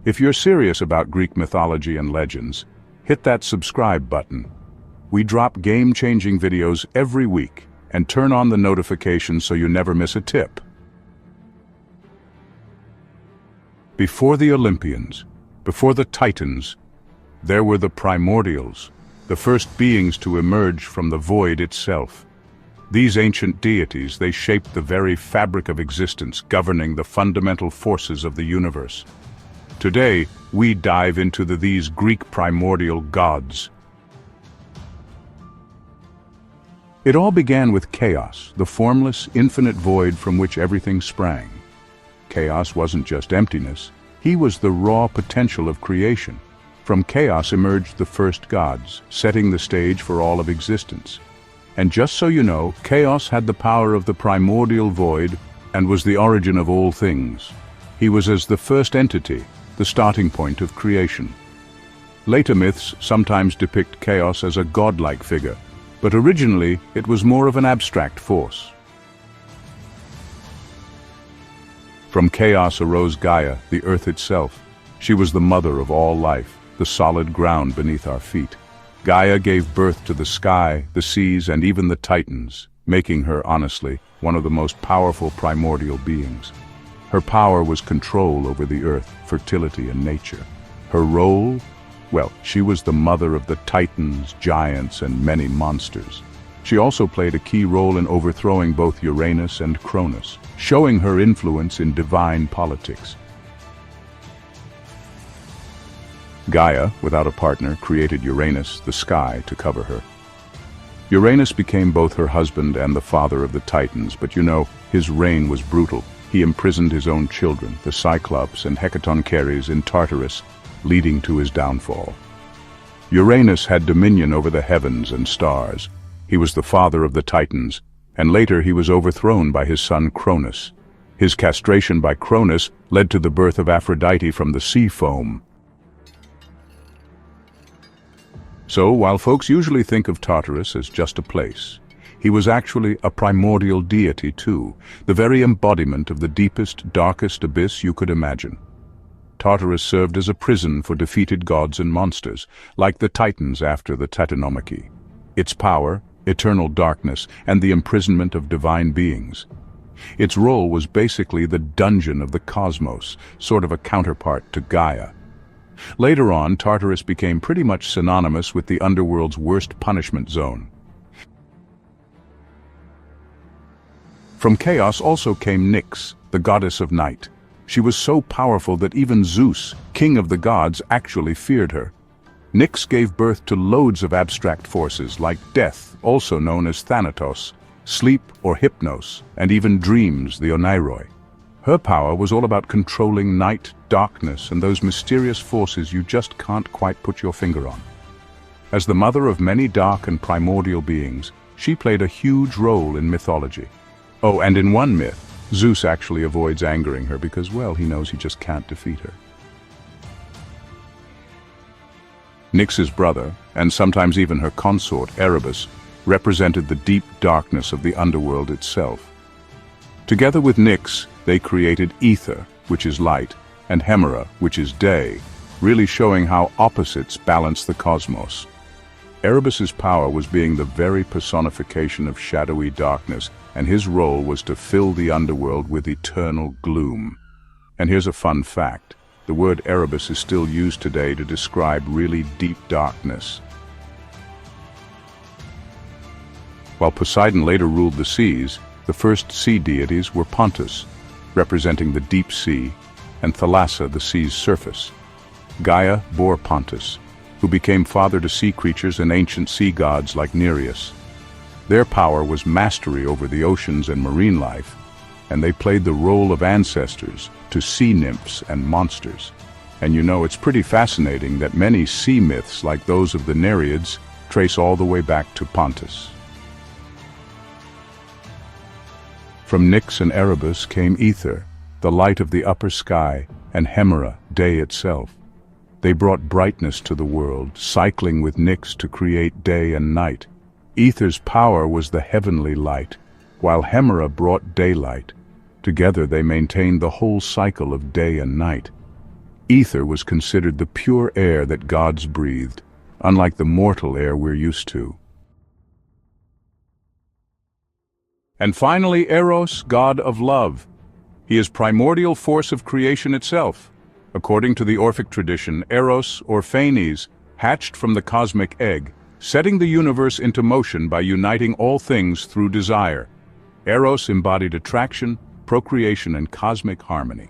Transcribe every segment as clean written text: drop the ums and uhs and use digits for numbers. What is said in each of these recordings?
If you're serious about Greek mythology and legends, hit that subscribe button. We drop game-changing videos every week, and turn on the notifications so you never miss a tip. Before the Olympians, before the Titans, there were the Primordials, the first beings to emerge from the void itself. These ancient deities, they shaped the very fabric of existence, governing the fundamental forces of the universe. Today, we dive into these Greek primordial gods. It all began with chaos, the formless, infinite void from which everything sprang. Chaos wasn't just emptiness, he was the raw potential of creation. From chaos emerged the first gods, setting the stage for all of existence. And just so you know, chaos had the power of the primordial void and was the origin of all things. He was as the first entity, the starting point of creation. Later myths sometimes depict chaos as a godlike figure, but originally it was more of an abstract force. From chaos arose Gaia, the earth itself. She was the mother of all life, the solid ground beneath our feet. Gaia gave birth to the sky, the seas, and even the Titans, making her, honestly, one of the most powerful primordial beings. Her power was control over the earth, fertility, and nature. Her role? Well, she was the mother of the Titans, giants, and many monsters. She also played a key role in overthrowing both Uranus and Cronus, showing her influence in divine politics. Gaia, without a partner, created Uranus, the sky, to cover her. Uranus became both her husband and the father of the Titans, but you know, his reign was brutal. He imprisoned his own children, the Cyclops and Hecatoncheires, in Tartarus, leading to his downfall. Uranus had dominion over the heavens and stars. He was the father of the Titans, and later he was overthrown by his son Cronus. His castration by Cronus led to the birth of Aphrodite from the sea foam. So, while folks usually think of Tartarus as just a place, he was actually a primordial deity too, the very embodiment of the deepest, darkest abyss you could imagine. Tartarus served as a prison for defeated gods and monsters, like the Titans after the Titanomachy. Its power, eternal darkness, and the imprisonment of divine beings. Its role was basically the dungeon of the cosmos, sort of a counterpart to Gaia. Later on, Tartarus became pretty much synonymous with the underworld's worst punishment zone. From chaos also came Nyx, the goddess of night. She was so powerful that even Zeus, king of the gods, actually feared her. Nyx gave birth to loads of abstract forces like death, also known as Thanatos, sleep or hypnos, and even dreams, the Oneiroi. Her power was all about controlling night, darkness, and those mysterious forces you just can't quite put your finger on. As the mother of many dark and primordial beings, she played a huge role in mythology. Oh, and in one myth, Zeus actually avoids angering her because, well, he knows he just can't defeat her. Nyx's brother, and sometimes even her consort, Erebus, represented the deep darkness of the underworld itself. Together with Nyx, they created Ether, which is light, and Hemera, which is day, really showing how opposites balance the cosmos. Erebus's power was being the very personification of shadowy darkness, and his role was to fill the underworld with eternal gloom. And here's a fun fact. The word Erebus is still used today to describe really deep darkness. While Poseidon later ruled the seas, the first sea deities were Pontus, representing the deep sea, and Thalassa, the sea's surface. Gaia bore Pontus, who became father to sea creatures and ancient sea gods like Nereus. Their power was mastery over the oceans and marine life, and they played the role of ancestors to sea nymphs and monsters. And you know, it's pretty fascinating that many sea myths, like those of the Nereids, trace all the way back to Pontus. From Nyx and Erebus came Ether, the light of the upper sky, and Hemera, day itself. They brought brightness to the world, cycling with Nyx to create day and night. Ether's power was the heavenly light, while Hemera brought daylight. Together they maintained the whole cycle of day and night. Ether was considered the pure air that gods breathed, unlike the mortal air we're used to. And finally, Eros, god of love. He is primordial force of creation itself. According to the Orphic tradition, Eros, or Phanes, hatched from the cosmic egg, setting the universe into motion by uniting all things through desire. Eros embodied attraction, procreation, and cosmic harmony,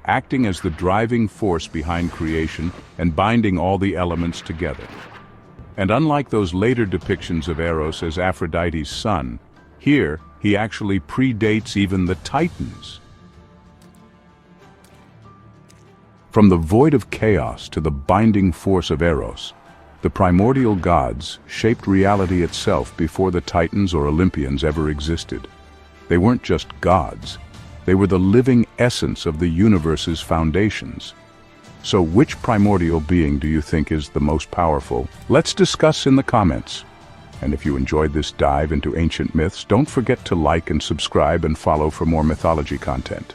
acting as the driving force behind creation and binding all the elements together. And unlike those later depictions of Eros as Aphrodite's son, here he actually predates even the Titans. From the void of chaos to the binding force of Eros, the primordial gods shaped reality itself before the Titans or Olympians ever existed. They weren't just gods. They were the living essence of the universe's foundations. So which primordial being do you think is the most powerful? Let's discuss in the comments. And if you enjoyed this dive into ancient myths, don't forget to like and subscribe and follow for more mythology content.